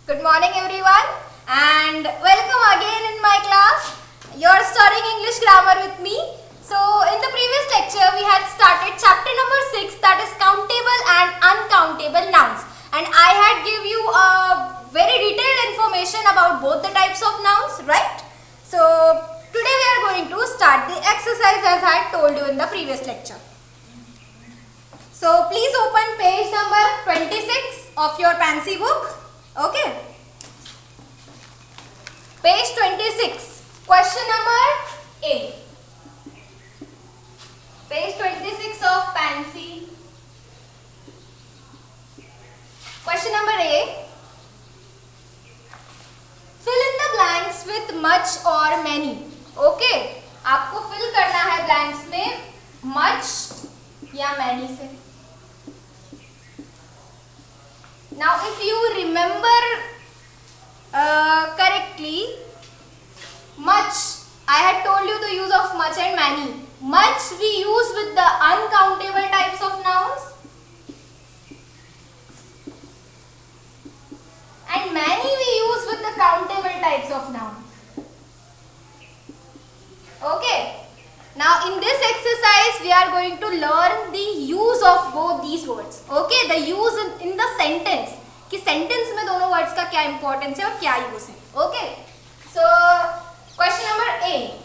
Good morning everyone and welcome again in my class. You're studying English grammar with me. So in the previous lecture we had started chapter number 6, that is countable and uncountable nouns, and I had give you a very detailed information about both the types of nouns, right? So today we are going to start the exercise as I had told you in the previous lecture. So please open page number 26 of your fancy book. Okay. Page 26. Question number A. Page 26 of fancy. Question number A. Fill in the blanks with much or many. Okay. आपको fill करना है blanks में much या many से. Now if you remember correctly, much, I had told you the use of much and many. Much we use with the uncountable types of nouns and many we use with the countable types of nouns. Okay. Now in this exercise we are going to learn the use of both these words. Okay, the use in the sentence. कि sentence में दोनों words का क्या importance है और क्या use है. Okay. So question number A.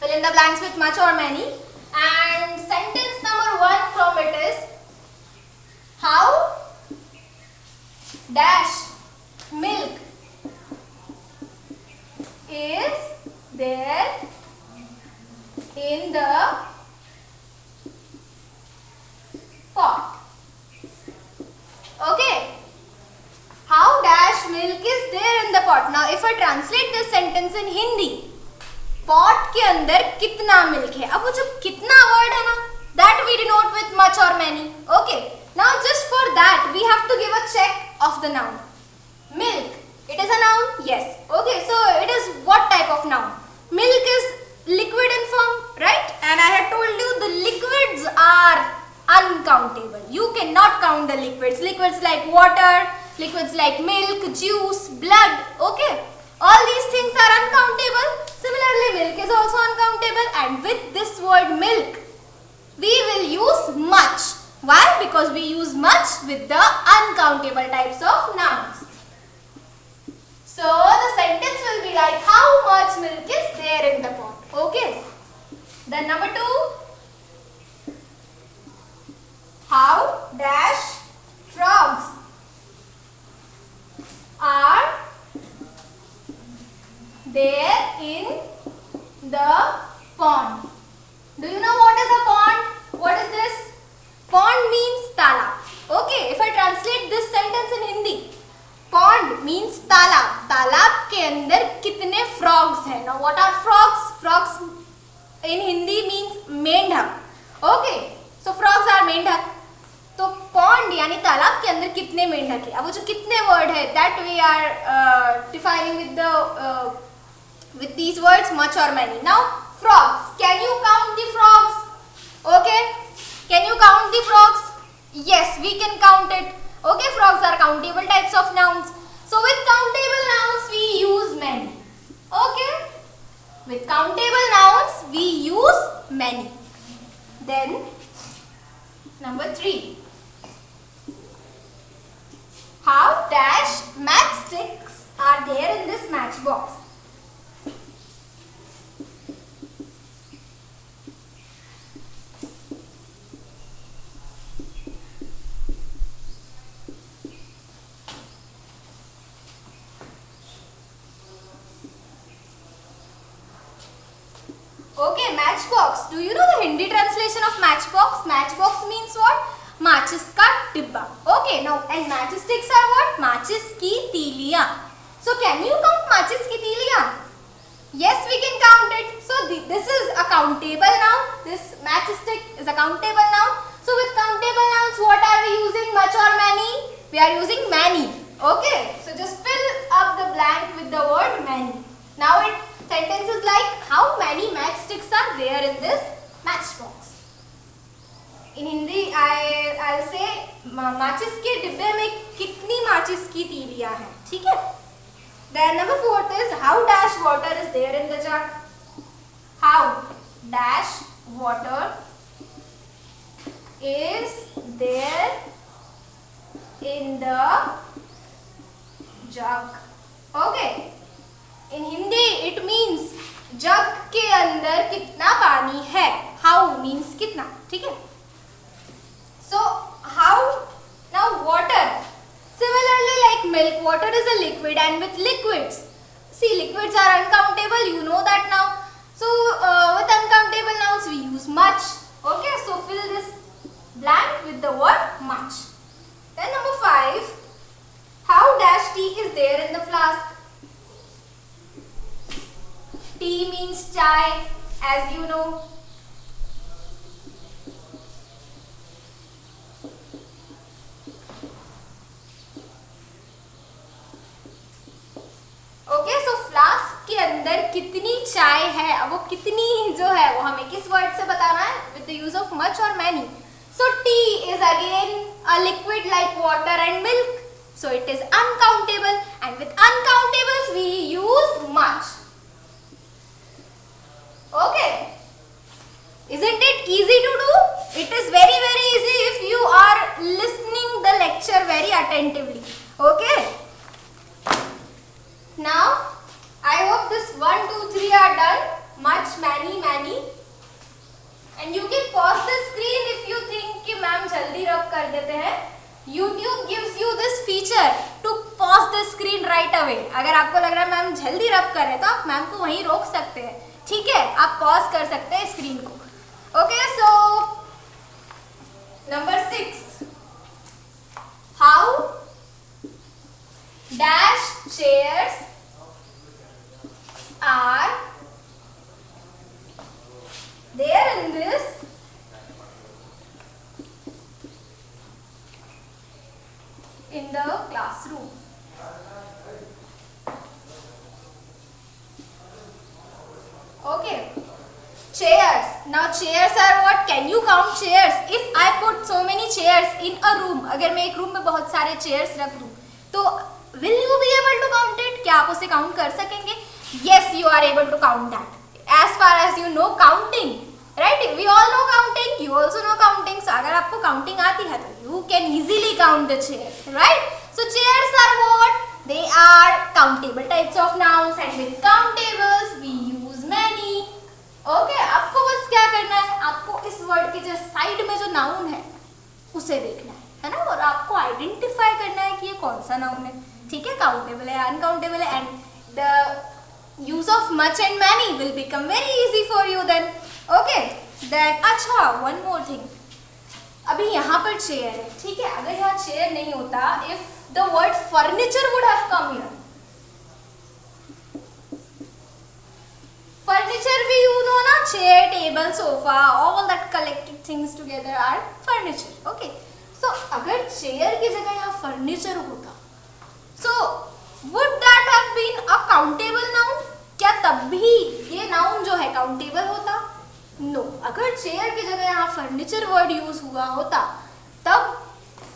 Fill in the blanks with much or many. And sentence number 1 from it is, how dash milk is there in the pot. Okay. How dash milk is there in the pot. Now if I translate this sentence in Hindi, pot के अंदर कितना milk है. अब वो जो कितना word है ना, that we denote with much or many. Okay. Now just for that we have to give a check of the noun. Milk. It is a noun? Yes. Okay. So it is what type of noun? Milk is liquid in form, right? And I had told you the liquids are uncountable. You cannot count the liquids. Liquids like water, liquids like milk, juice, blood. Okay. All these things are uncountable. Similarly, milk is also uncountable, and with this word milk, we will use much. Why? Because we use much with the uncountable types of nouns. So the sentence will be like, how much milk is there in the pot? Okay. Then number 2. How dash frogs are there in the pond? Do you know what is a pond? What is this? Pond means talab. Okay, if I translate this sentence in Hindi, pond means talab. तालाब के अंदर कितने frogs हैं? Now what are frogs? Frogs in Hindi means मेंढक. Okay, so frogs are मेंढक. तो pond यानी तालाब के अंदर कितने मेंढक हैं? अब वो जो कितने word है, that we are defining with the with these words much or many. Now frogs. Can you count the frogs? Okay. Can you count the frogs? Yes, we can count it. Okay, frogs are countable types of nouns. So with countable nouns we use many. Okay. With countable nouns we use many. Then number 3. How dash matchsticks are there in this matchbox? Okay, matchbox. Do you know the Hindi translation of matchbox? Matchbox means what? Matches का डिब्बा. Okay, now and matchsticks are what? Matches की तीलियां. So can you count matches की तीलियां? Yes, we can count it. So this is a countable noun. This matchstick is a countable noun. So with countable nouns, what are we using? Much or many? We are using many. Okay, so just fill up the blank with the word many. Now it sentence is like, how many matchsticks are there in this matchbox? In Hindi, I'll say माचिस के डिब्बे में कितनी माचिस की तीलियां लिया है, ठीक है। Then number 4 is how dash water is there in the jug. How dash water is there in the jug. Okay. In Hindi it means जग के अंदर कितना पानी है. How means कितना, ठीक है. So how now water. Similarly like milk, water is a liquid, and with liquids, see liquids are uncountable. You know that now. So with uncountable nouns we use much. Okay, so fill this blank with the word much. Then number 5. How dash tea is there in the flask. Tea means chai, as you know. Okay, so flask के अंदर कितनी चाय है, अब वो कितनी जो है वो हमें किस वर्ड से बताना है, with the use of much और many. So tea is again a liquid like water and milk, so it is uncountable, and with uncountables we use much. Okay, isn't it easy to do? It is very easy if you are listening the lecture very attentively. Okay, now I hope this 1 2 3 are done. Much, many, and you can pause the screen if you think कि ma'am जल्दी रब कर देते हैं. YouTube gives you this feature to pause the screen right away. अगर आपको लग रहा है मैम जल्दी रब कर रहे तो आप मैम को वहीं रोक सकते हैं, ठीक है, आप पॉज कर सकते हैं स्क्रीन को. Okay, so number 6. How dash chairs are there in this in the classroom. Okay, chairs. Now chairs are what? Can you count chairs? If I put so many chairs in a room, अगर मैं एक room में बहुत सारे chairs रख दूं, तो will you be able to count it? क्या आप उसे count कर सकेंगे? Yes, you are able to count that. As far as you know counting, right? We all know counting. You also know counting. So अगर आपको counting आती है तो you can easily count the chairs, right? So chairs are what? They are countable types of nouns, and with countables we use many. Okay, आपको बस क्या करना है, आपको इस वर्ड के जो साइड में जो नाउन है उसे देखना है ना, और आपको आइडेंटिफाई करना है कि ये कौन सा नाउन है, ठीक है, काउंटेबल है, अनकाउंटेबल है, and the use of much and many will become very easy for you then. Okay, then अच्छा वन मोर थिंग. अभी यहाँ पर चेयर है, ठीक है, अगर यहाँ चेयर नहीं होता, if the word furniture would have come here. Furniture भी यू नो ना, chair, table, sofa, all that collected things together are furniture. Okay, so अगर चेयर की जगह यहाँ फर्नीचर होता, so would that have been a countable noun? क्या तब भी ये नाउन जो है काउंटेबल होता? नो. अगर चेयर की जगह यहाँ फर्नीचर वर्ड यूज हुआ होता तब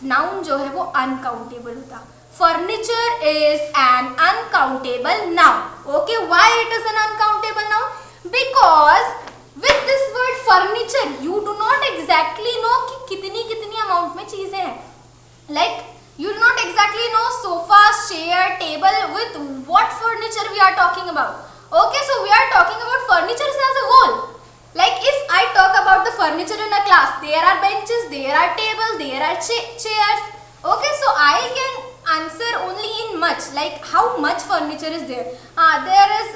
नाउन जो है वो अनकाउंटेबल होता. Furniture is an uncountable noun. Okay, why it is an uncountable noun? Because with this word furniture you do not exactly know कि कितनी कितनी अमाउंट में चीजें हैं. Like you do not exactly know sofa, chair, table, with what furniture we are talking about. Okay, so we are talking about furniture as a whole. Like if I talk about the furniture in a class, there are benches, there are tables, there are chairs. Okay, so I can answer only in much, like how much furniture is there. There is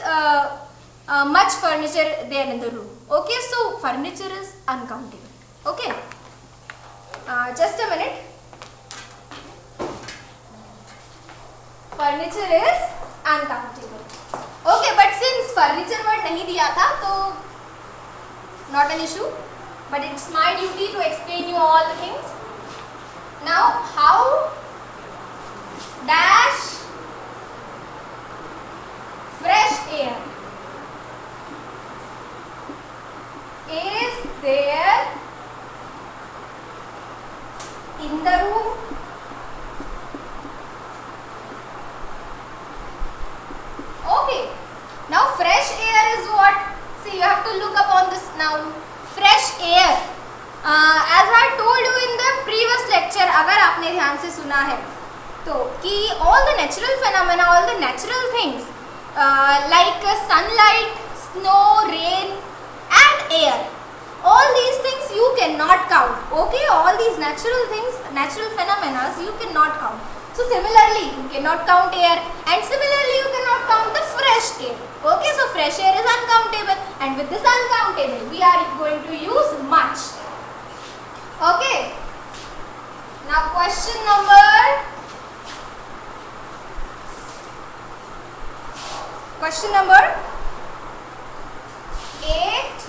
much furniture there in the room. Okay, so furniture is uncountable. Okay, just a minute. Furniture is uncountable. Okay, but since furniture word नहीं दिया था तो not an issue, but it's my duty to explain you all the things. Now, how dash fresh air is there in the room अगर आपने ध्यान से सुना है तो कि all the natural phenomena, all the natural things like sunlight, snow, rain and air, all these things you cannot count. Okay, all these natural things, natural phenomena you cannot count. So similarly you cannot count air, and similarly you cannot count the fresh air. Okay, so fresh air is uncountable, and with this uncountable we are going to use much. Okay, now question number 8,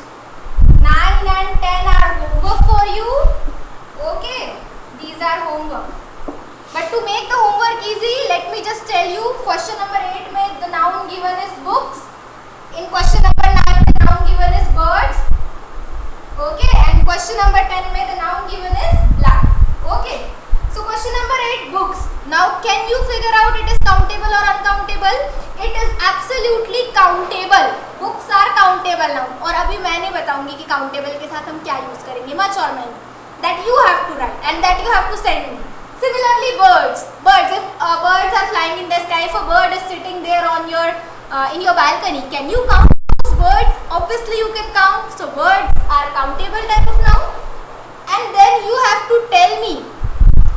9 and 10 are homework for you. Okay, these are homework. But to make the homework easy, let me just tell you, question number 8 में the noun given is books. In question number 9 the noun given is birds. Okay, and question number 10 में the noun given is blood. Okay, so question number 8, books. Now can you figure out it is countable or uncountable? It is absolutely countable. Books are countable now. और अभी मैं नहीं बताऊंगी कि countable के साथ हम क्या use करेंगे, much or many. That you have to write and that you have to send me. Similarly, birds. Birds. If birds are flying in the sky, if a bird is sitting there on your in your balcony, can you count those birds? Obviously, you can count. So birds are countable type of noun. And then you have to tell me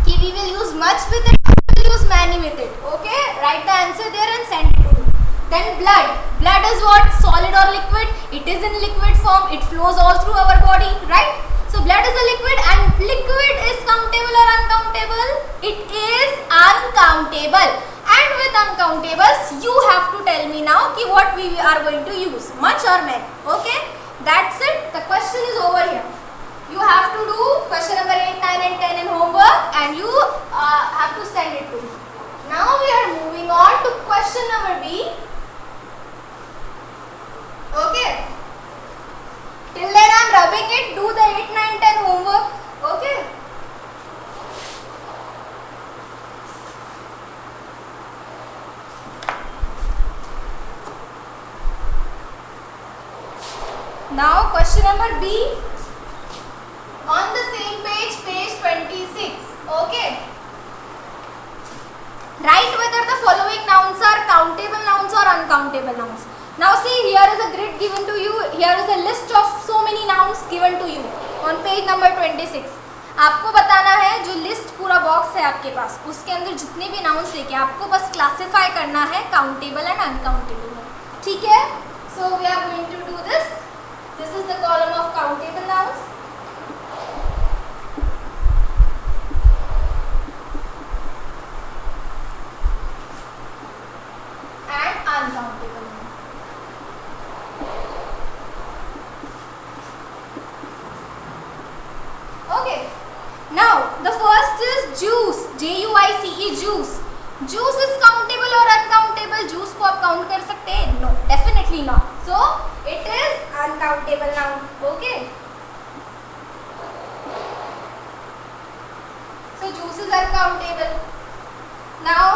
कि we will use much with it, we will use many with it. Okay? Write the answer there and send it to me. Then blood. Blood is what? Solid or liquid? It is in liquid form. It flows all through our body, right? So blood is a liquid, and liquid is countable or uncountable? It is uncountable. And with uncountables, you have to tell me now कि what we are going to use, much or many. Okay? That's it. The question is over here. You have to do question number 8, 9 and 10 in homework, and you have to send it to me. Now we are moving on to question number B. Okay? Till then I am rubbing it. Do the 8, 9, 10 homework. Okay? Now question number B. On the same page, page 26. Okay? Write whether the following nouns are countable nouns or uncountable nouns. Now see, here is a grid given to you. Here is a list of so many nouns given to you on page number 26. आपको बताना है जो list पूरा box है आपके पास, उसके अंदर जितने भी नाउन्स लेके आपको बस क्लासिफाई करना है काउंटेबल एंड अनकाउंटेबल में. ठीक है? So we are going to do this. This is the column of countable nouns. Uncountable. Okay. Now the first is juice. J-U-I-C-E, juice. Juice is countable or uncountable? Juice को आप count कर सकते हैं? No, definitely not. So it is uncountable noun. Okay. So juice is uncountable. Now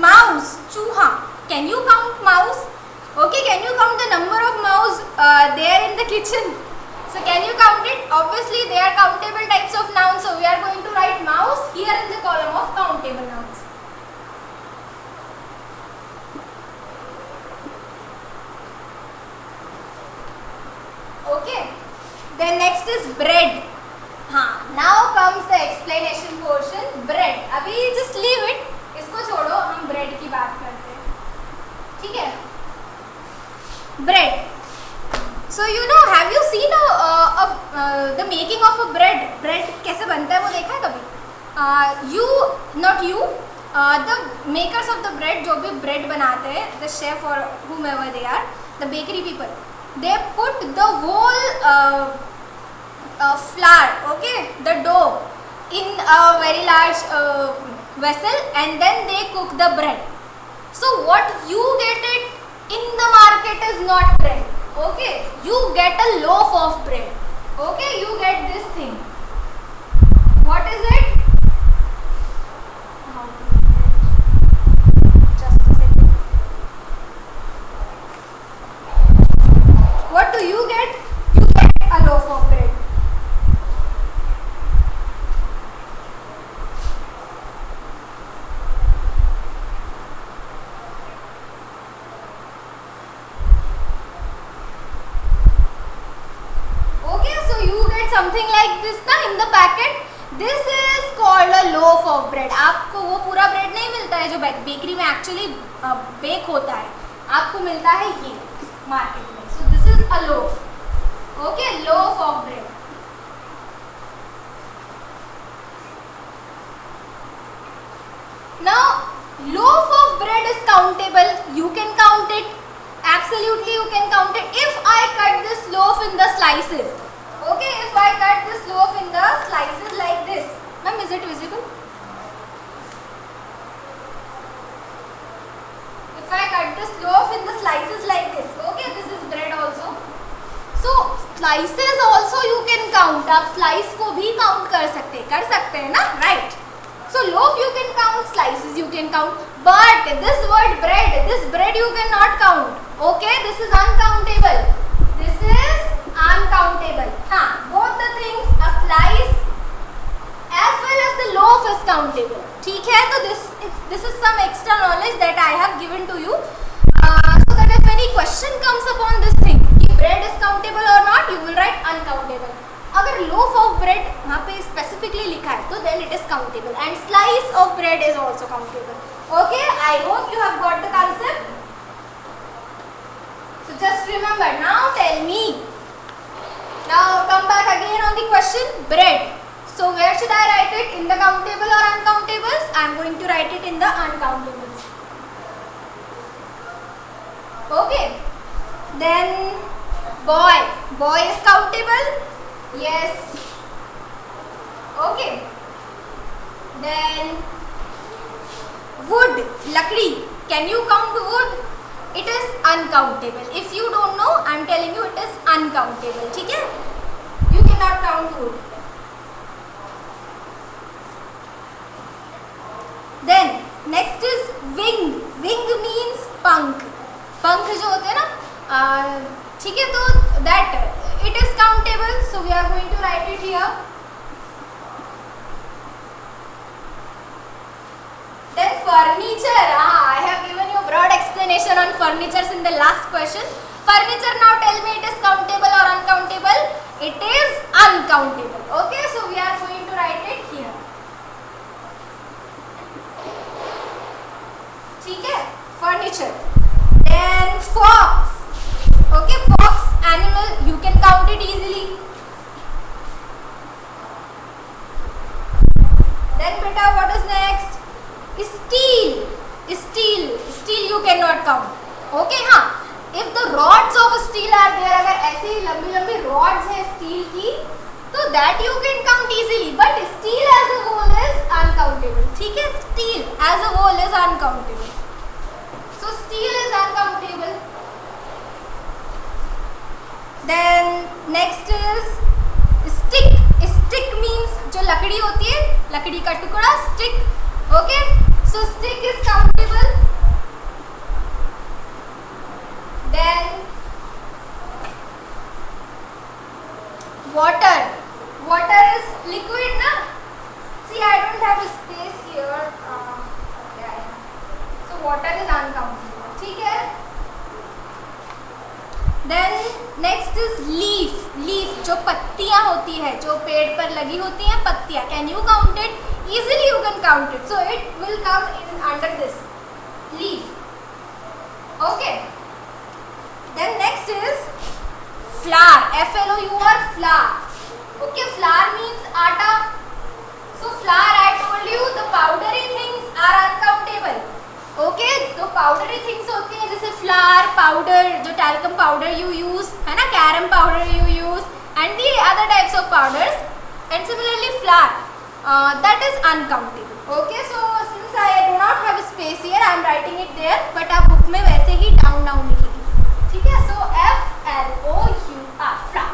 mouse, चूहा. Can you count mouse? Okay, can you count the number of mouse there in the kitchen? So can you count it? Obviously they are countable types of nouns, so we are going to write mouse here in the column of countable nouns. Okay, then next is bread. Now comes the explanation portion. Bread. अभी just leave it. इसको छोड़ो, हम bread की बात करते हैं. ठीक है? Bread. So you know, have you seen the making of a bread? Bread कैसे बनता है वो देखा है कभी? Not you, the makers of the bread, जो भी bread बनाते हैं, the chef or whomever they are, the bakery people, they put the whole flour, okay, the dough in a very large vessel, and then they cook the bread. So what you get it in the market is not bread. Okay, you get a loaf of bread. Okay, you get this thing. What is it? Just a second. What do you get? You get a loaf of bread. something like this ना in the packet. This is called a loaf of bread. आपको वो पूरा bread नहीं मिलता है जो bakery में actually bake होता है, आपको मिलता है ये मार्केट में. So this is a loaf. Okay, loaf of bread. Now loaf of bread is countable. You can count it. Absolutely you can count it. If I cut this loaf in the slices, okay, if I cut this loaf in the slices like this, ma'am, is it visible? If I cut this loaf in the slices like this, okay, this is bread also. So slices also you can count. आप slice को भी count कर सकते हैं ना, right? So loaf you can count, slices you can count, but this word bread, this bread you cannot count. Okay, this is uncountable. This is uncountable. Both the things, a slice as well as the loaf is countable. ठीक है, तो this is some extra knowledge that I have given to you, so that if any question comes upon this thing, कि bread is countable or not, you will write uncountable. अगर loaf of bread वहाँ पे specifically लिखा है, तो then it is countable, and slice of bread is also countable. Okay, I hope you have got the concept. So just remember. Now tell me. Now come back again on the question bread. So where should I write it? In the countable or uncountables? I am going to write it in the uncountables. Okay. Then boy. Boy is countable. Yes. Okay. Then wood, lakdi. Can you count wood? It is uncountable. If you don't know, I am telling you it is uncountable. ठीक है? You cannot count wood. Then next is wing. Wing means पंख. पंख जो होते हैं ना, ठीक है, तो that it is countable. So we are going to write it here. Then furniture. I have given you broad explanation on furnitures in the last question. Furniture, now tell me it is countable or uncountable? It is uncountable. Okay, so we are going to write it here. ठीक है, furniture. Then fox. Okay, fox animal, you can count it easily. Then beta, what is next? Steel. Steel you cannot count. Okay, हाँ, if the rods of steel are there, अगर ऐसे ही लंबी लंबी rods है steel की, तो that you can count easily. But steel as a whole is uncountable. ठीक है, steel as a whole is uncountable. So steel is uncountable. Then next is stick. Stick means जो लकड़ी होती है, लकड़ी का टुकड़ा, stick. Okay, so stick is countable. Then water. Water is liquid, na? See, I don't have a space here. So water is uncountable. ठीक है? Then next is leaf. Leaf जो पत्तियाँ होती है, जो पेड़ पर लगी होती हैं पत्तियाँ. Can you count it? Easily you can count it. So it will come in under this leaf. Okay. Then next is flour. F-L-O-U-R, flour. Okay, flour means atta. So flour, I told you, the powdery things are uncountable. Okay, तो powdery things होती हैं जैसे flour, powder, जो talcum powder you use, है ना, carom powder you use, and the other types of powders. And similarly flour, that is uncountable. Okay, so since I do not have a space here, I am writing it there, but आप book में वैसे ही down लिखेंगे. ठीक है, so F-L-O-U-R, flour.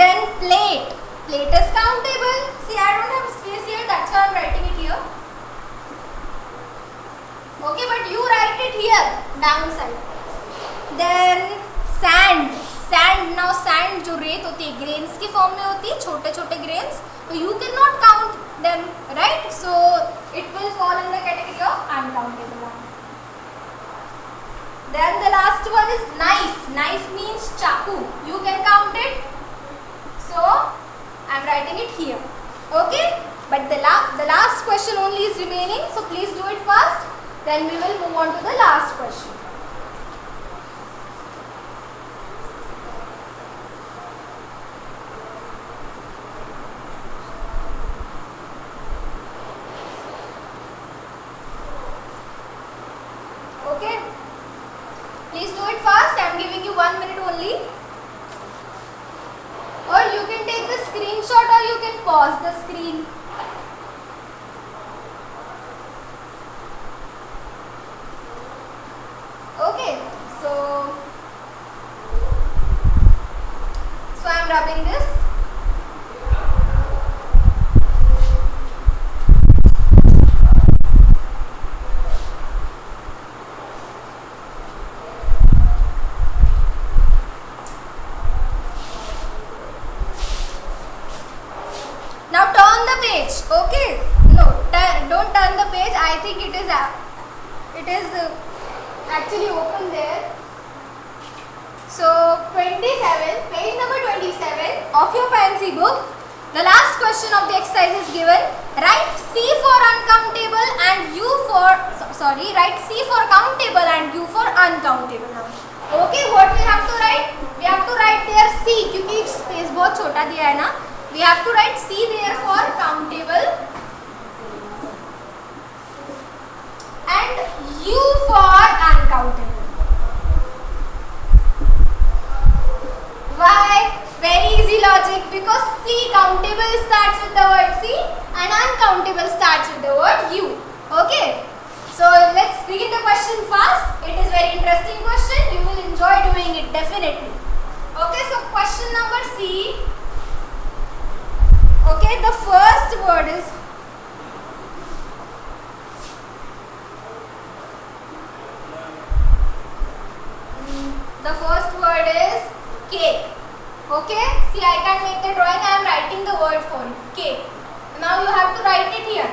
Then plate. Plate is countable. See, I don't have space here, that's why I am writing it here. Okay, but you write it here, downside. Then sand. Sand, now sand जो रेत होती है, grains की form में होती है, छोटे छोटे grains, तो you cannot count them, right? So it will fall in the category of uncountable. Then the last one is knife. Knife means chaku. You can count it. So I'm writing it here. Okay, but the last question only is remaining, so please do it fast, then we will move on to the last question. Okay, please do it fast. I am giving you 1 minute only. Or you can take the screenshot or you can pause the screen. Okay, so I am rubbing this. Now turn the page. Okay, no, don't turn the page. I think it is actually open there. So 27, page number 27 of your fancy book. The last question of the exercise is given. Write C for uncountable and U for write C for countable and U for uncountable now. Okay, what we have to write? We have to write there C, क्योंकि space बहुत छोटा दिया है ना. We have to write C there for countable and U for uncountable. Why? Very easy logic, because C, countable starts with the word C and uncountable starts with the word U. Okay. So let's begin the question fast. It is very interesting question. You will enjoy doing it definitely. Okay, so question number C. Okay, the first word is cake. Okay, see, I can't make the drawing. I am writing the word for you. Cake. Now you have to write it here.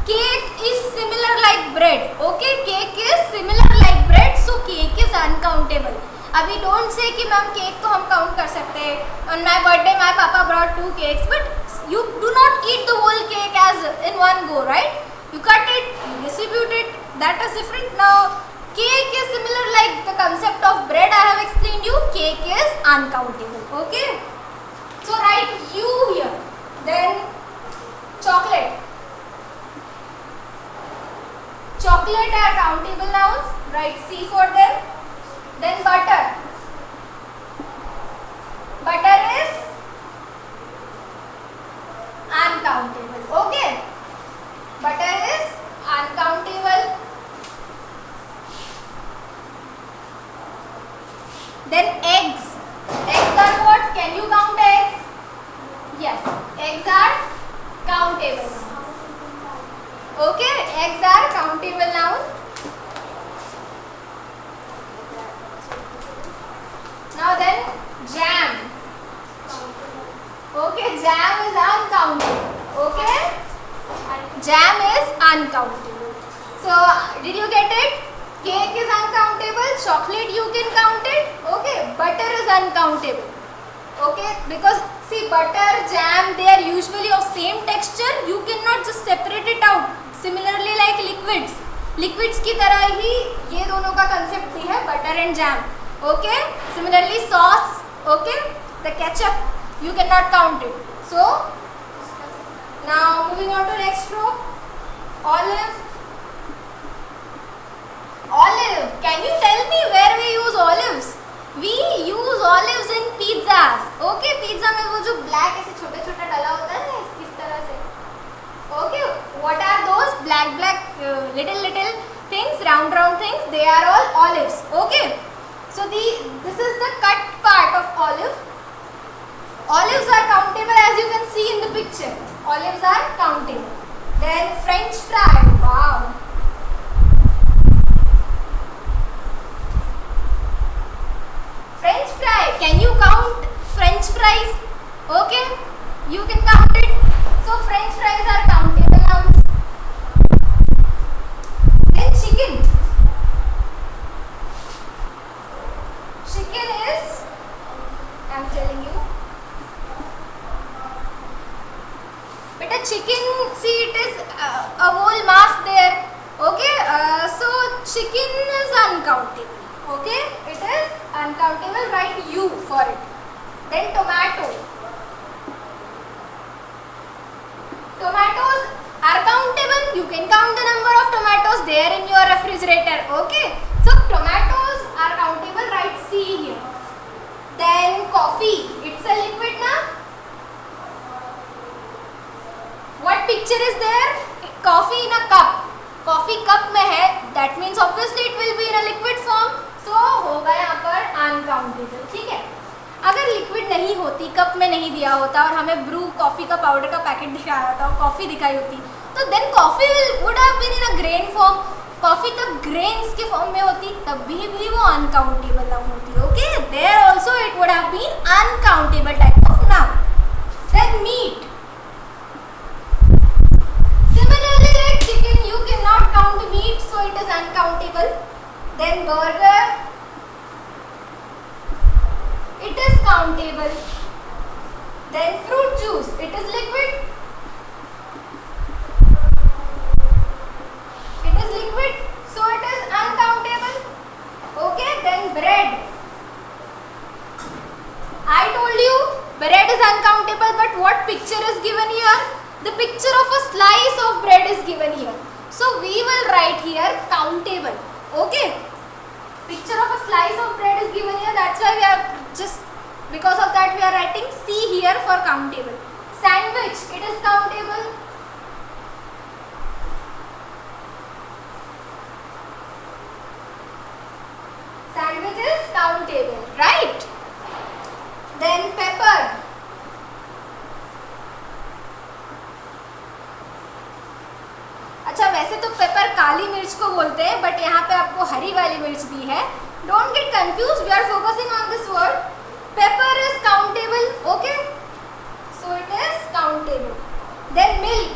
Cake is similar like bread. Okay, cake is similar like bread, so cake is uncountable. अभी don't say कि ma'am cake तो हम count कर सकते हैं. On my birthday, my papa brought 2 cakes, but you do not eat the whole cake as in one go, right? You cut it, you distribute it. That is different. Now, cake is similar like the concept of bread I have explained you. Cake is uncountable. Okay. So write U here. Then chocolate. Chocolate are countable nouns. Write C for them. Then butter. Butter is uncountable. Okay. Butter is uncountable. Then eggs. Eggs are what? Can you count eggs? Yes. Eggs are countable. Okay. Eggs are countable noun. Now then, jam. Okay, jam is uncountable. Okay, jam is uncountable. So, did you get it? Cake is uncountable. Chocolate you can count it. Okay, butter is uncountable. Okay, because see, butter, jam, they are usually of same texture. You cannot just separate it out. Similarly, like liquids. Liquids की तरह ही ये दोनों का concept भी है, butter and jam. Okay. Similarly, sauce. Okay. The ketchup, you cannot count it. So, now moving on to next row. Olive. Olive. Can you tell me where we use olives? We use olives in pizzas. Okay. Pizza में वो जो black ऐसे छोटे-छोटे डला होता है इस तरह से. Okay. What are those black little things, round things? They are all olives. Okay. So this is the cut part of olive. Olives are countable as you can see in the picture. Olives are countable. Then French fry. Wow. French fry. Can you count French fries? Okay. You can count it. So French fries are countable nouns. Then chicken. Chicken is, I am telling you, greater. Okay, so tomatoes are countable, write C here. Then coffee, it's a liquid na. What picture is there? Coffee in a cup. Coffee cup में है, that means obviously it will be in a liquid form. So होगा यहाँ पर uncountable. ठीक है, अगर liquid नहीं होती, कप में नहीं दिया होता और हमें ब्रू कॉफ़ी का पाउडर का पैकेट दिखाया होता और कॉफ़ी दिखाई होती, तो then coffee would have been in a grain form. कॉफ़ी तब ग्रेन्स के फॉर्म में होती, तब भी वो अनकाउंटेबल नाउन होती. Okay, there also it would have been uncountable type of noun. Then meat. Similarly, like chicken, you cannot count meat, so it is uncountable. Then burger, it is countable. Then fruit juice, it is liquid. It is liquid, so it is uncountable. Okay, then bread. I told you bread is uncountable, but what picture is given here? The picture of a slice of bread is given here. So we will write here countable. Okay. Picture of a slice of bread is given here. That's why we are just, because of that we are writing C here for countable. Sandwich, it is countable. Sandwich is countable, right? Then pepper. अच्छा, वैसे तो paper काली मिर्च को बोलते हैं, but यहाँ पे आपको हरी वाली मिर्च दी है. Don't get confuse, we are focusing on this word. Paper is countable. Okay, so it is countable. Then milk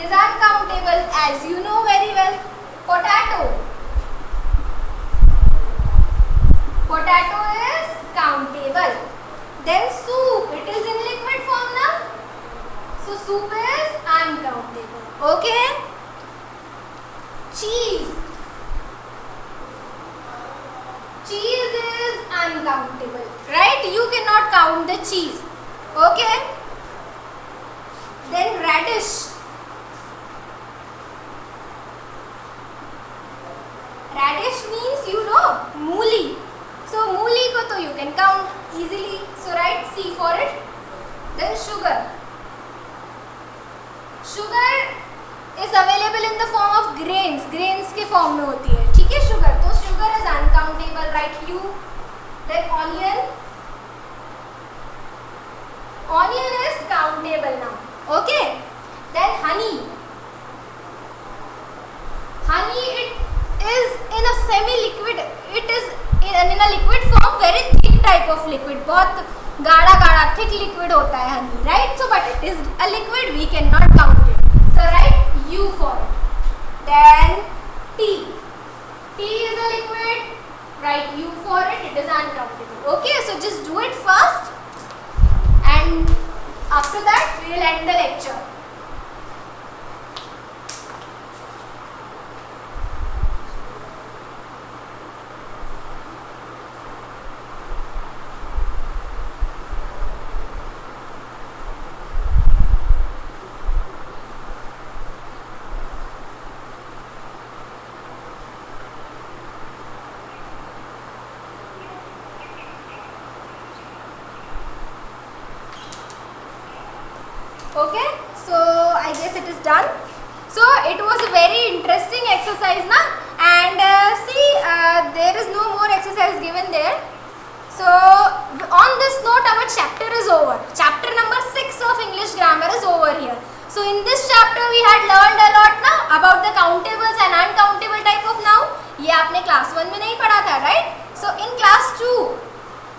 is uncountable, as you know very well. Potato, potato is countable. Then soup, it is in liquid form ना, so soup is uncountable. Okay, cheese, cheese is uncountable, right? You cannot count the cheese. Okay, then radish, radish means you know मूली, so मूली को तो you can count easily, so write C for it. Then sugar, sugar is available in the form of grains, grains के form में होती है. ठीक है, शुगर, तो sugar is uncountable, right you. Then onion, onion is countable now. Okay, then honey, honey it is in a semi liquid, it is in a liquid form, very thick type of liquid, बहुत गाढ़ा गाढ़ा thick liquid होता है honey, right? So but it is a liquid, we can not count it, so write U for it. Then tea, tea is a liquid, write U for it, it is uncountable. Okay, so just do it first and after that we will end the lecture. Okay, so I guess it is done. So it was a very interesting exercise na, and see there is no more exercise given there. So on this note our chapter is over. Chapter number 6 of English grammar is over here. So in this chapter we had learned a lot now about the countables and uncountable type of noun. ये आपने class 1 में नहीं पढ़ा था, right? So in class 2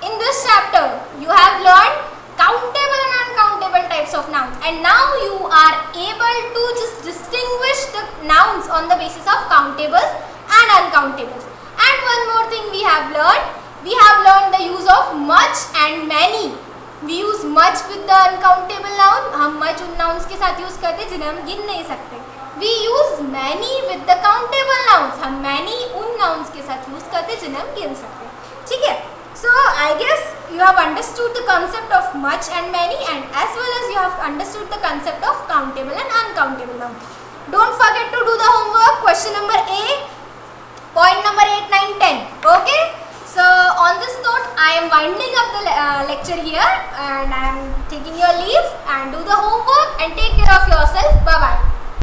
in this chapter you have learned countable and uncountable types of nouns, and now you are able to just distinguish the nouns on the basis of countables and uncountables. And one more thing we have learned the use of much and many. We use much with the uncountable noun, हम much उन nouns के साथ use करते हैं जिन्हें हम गिन नहीं सकते. We use many with the countable nouns, हम many उन nouns के साथ use करते हैं जिन्हें हम गिन सकते हैं. ठीक है? So I guess you have understood the concept of much and many, and as well as you have understood the concept of countable and uncountable noun. Don't forget to do the homework. Question number A, point number 8, 9, 10. Okay. So on this note, I am winding up the lecture here, and I am taking your leave, and do the homework and take care of yourself.